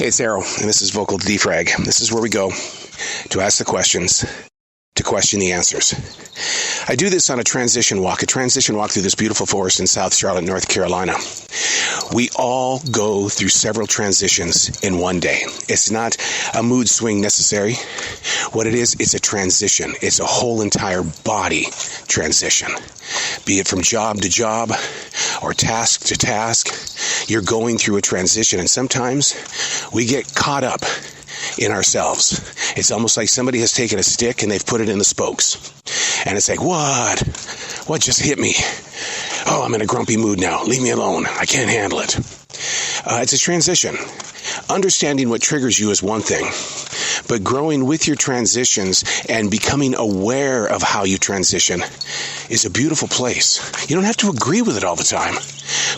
Hey, it's Arrow, and this is Vocal Frag. This is where we go to ask the questions, to question the answers. I do this on a transition walk through this beautiful forest in South Charlotte, North Carolina. We all go through several transitions in one day. It's not a mood swing necessary. What it is, it's a transition. It's a whole entire body transition. Be it from job to job or task to task, you're going through a transition. And sometimes we get caught up in ourselves. It's almost like somebody has taken a stick and they've put it in the spokes. And it's like, what just hit me? Oh, I'm in a grumpy mood now. Leave me alone. I can't handle it. It's a transition. Understanding what triggers you is one thing, but growing with your transitions and becoming aware of how you transition is a beautiful place. You don't have to agree with it all the time,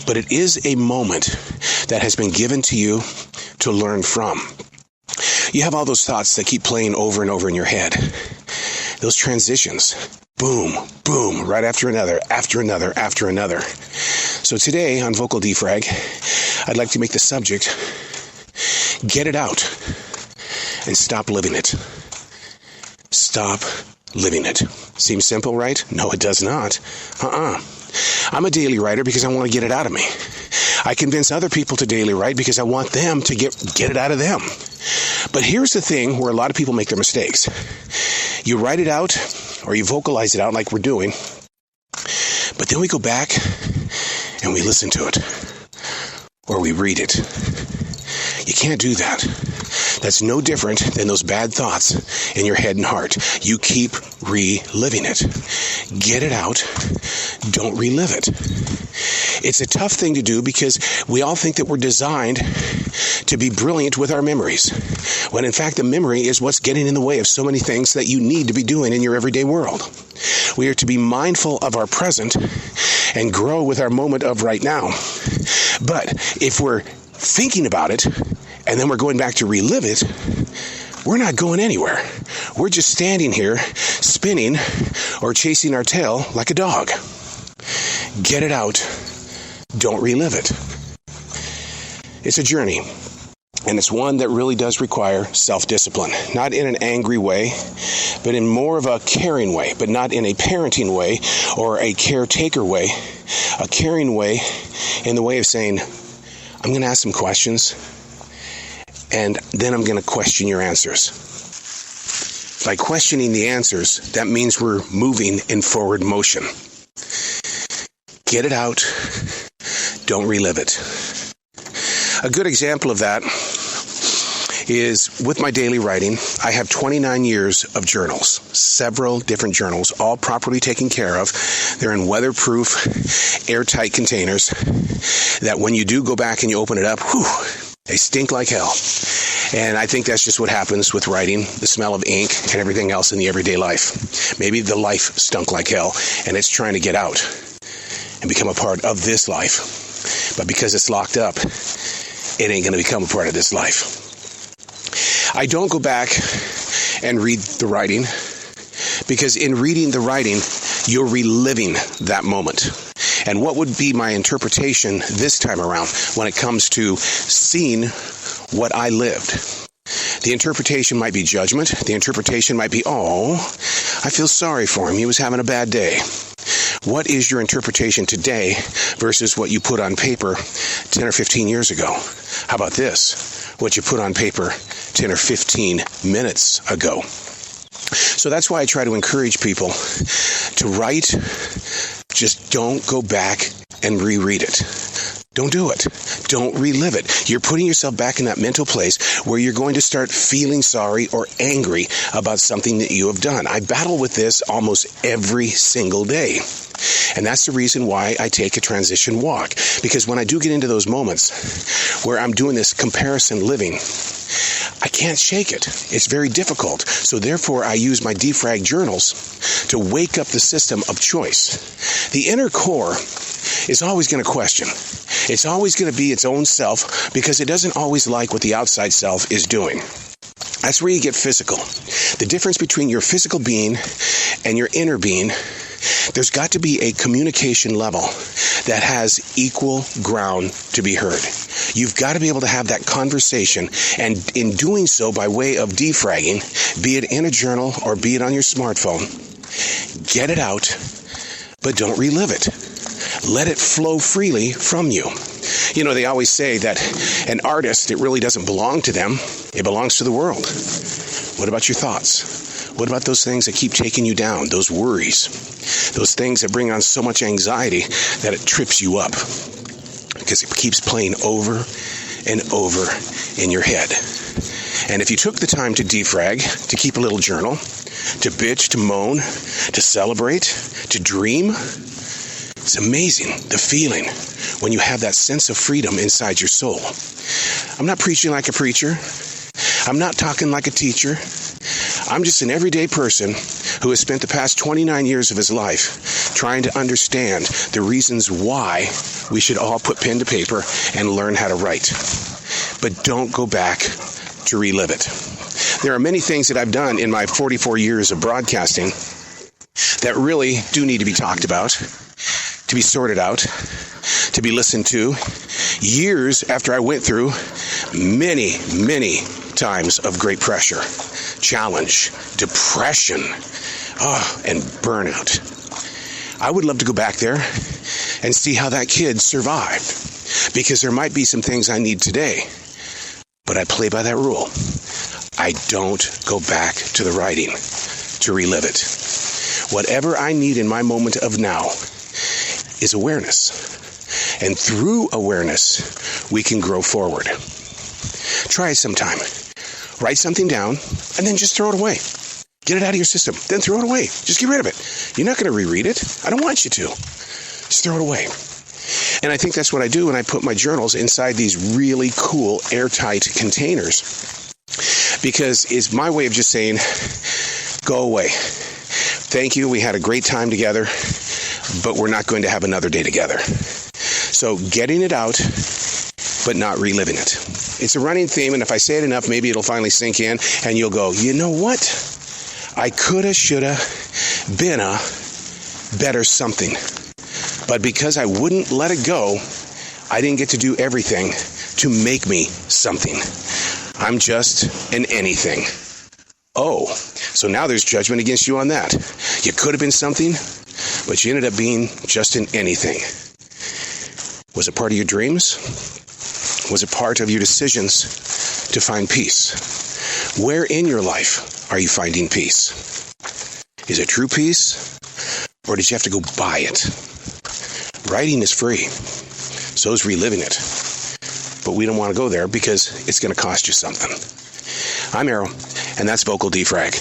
but it is a moment that has been given to you to learn from. You have all those thoughts that keep playing over and over in your head. Those transitions, boom, boom, right after another, after another, after another. So today on Vocal Defrag, I'd like to make the subject, get it out and stop living it. Stop living it. Seems simple, right? No, it does not. I'm a daily writer because I want to get it out of me. I convince other people to daily write because I want them to get it out of them. But here's the thing where a lot of people make their mistakes. You write it out or you vocalize it out like we're doing, but then we go back and we listen to it or we read it. You can't do that. That's no different than those bad thoughts in your head and heart. You keep reliving it. Get it out. Don't relive it. It's a tough thing to do because we all think that we're designed to be brilliant with our memories, when in fact the memory is what's getting in the way of so many things that you need to be doing in your everyday world. We are to be mindful of our present and grow with our moment of right now. But if we're thinking about it and then we're going back to relive it, we're not going anywhere. We're just standing here spinning or chasing our tail like a dog. Get it out. Don't relive it. It's a journey, and it's one that really does require self-discipline, not in an angry way, but in more of a caring way, but not in a parenting way or a caretaker way, a caring way in the way of saying, I'm going to ask some questions, and then I'm going to question your answers. By questioning the answers, that means we're moving in forward motion. Get it out. Don't relive it. A good example of that is with my daily writing. I have 29 years of journals, several different journals, all properly taken care of. They're in weatherproof, airtight containers that when you do go back and you open it up, they stink like hell. And I think that's just what happens with writing, the smell of ink and everything else in the everyday life. Maybe the life stunk like hell and it's trying to get out and become a part of this life. But because it's locked up, it ain't going to become a part of this life. I don't go back and read the writing because in reading the writing, you're reliving that moment. And what would be my interpretation this time around when it comes to seeing what I lived? The interpretation might be judgment. The interpretation might be, oh, I feel sorry for him. He was having a bad day. What is your interpretation today versus what you put on paper 10 or 15 years ago? How about this? What you put on paper 10 or 15 minutes ago. So that's why I try to encourage people to write. Just don't go back and reread it. Don't do it. Don't relive it. You're putting yourself back in that mental place where you're going to start feeling sorry or angry about something that you have done. I battle with this almost every single day. And that's the reason why I take a transition walk. Because when I do get into those moments where I'm doing this comparison living, I can't shake it. It's very difficult. So therefore, I use my defrag journals to wake up the system of choice. The inner core is always going to question. It's always going to be its own self because it doesn't always like what the outside self is doing. That's where you get physical. The difference between your physical being and your inner being, there's got to be a communication level that has equal ground to be heard. You've got to be able to have that conversation, and in doing so by way of defragging, be it in a journal or be it on your smartphone, get it out, but don't relive it. Let it flow freely from you. You know, they always say that an artist, it really doesn't belong to them. It belongs to the world. What about your thoughts? What about those things that keep taking you down, those worries, those things that bring on so much anxiety that it trips you up because it keeps playing over and over in your head? And if you took the time to defrag, to keep a little journal, to bitch, to moan, to celebrate, to dream, it's amazing the feeling when you have that sense of freedom inside your soul. I'm not preaching like a preacher. I'm not talking like a teacher. I'm just an everyday person who has spent the past 29 years of his life trying to understand the reasons why we should all put pen to paper and learn how to write. But don't go back to relive it. There are many things that I've done in my 44 years of broadcasting that really do need to be talked about, to be sorted out, to be listened to, years after I went through many, many times of great pressure, challenge, depression, and burnout. I would love to go back there and see how that kid survived, because there might be some things I need today, but I play by that rule. I don't go back to the writing to relive it. Whatever I need in my moment of now is awareness. And through awareness, we can grow forward. Try it sometime. Write something down and then just throw it away. Get it out of your system. Then throw it away. Just get rid of it. You're not going to reread it. I don't want you to. Just throw it away. And I think that's what I do when I put my journals inside these really cool airtight containers. Because it's my way of just saying, go away. Thank you. We had a great time together, but we're not going to have another day together. So getting it out, but not reliving it. It's a running theme, and if I say it enough, maybe it'll finally sink in, and you'll go, you know what? I coulda, shoulda, been a better something. But because I wouldn't let it go, I didn't get to do everything to make me something. I'm just an anything. Oh, so now there's judgment against you on that. You could have been something, but you ended up being just an anything. Was it part of your dreams? Was it part of your decisions to find peace? Where in your life are you finding peace? Is it true peace, or did you have to go buy it? Writing is free. So is reliving it. But we don't want to go there because it's going to cost you something. I'm Arrow, and that's Vocal Defrag.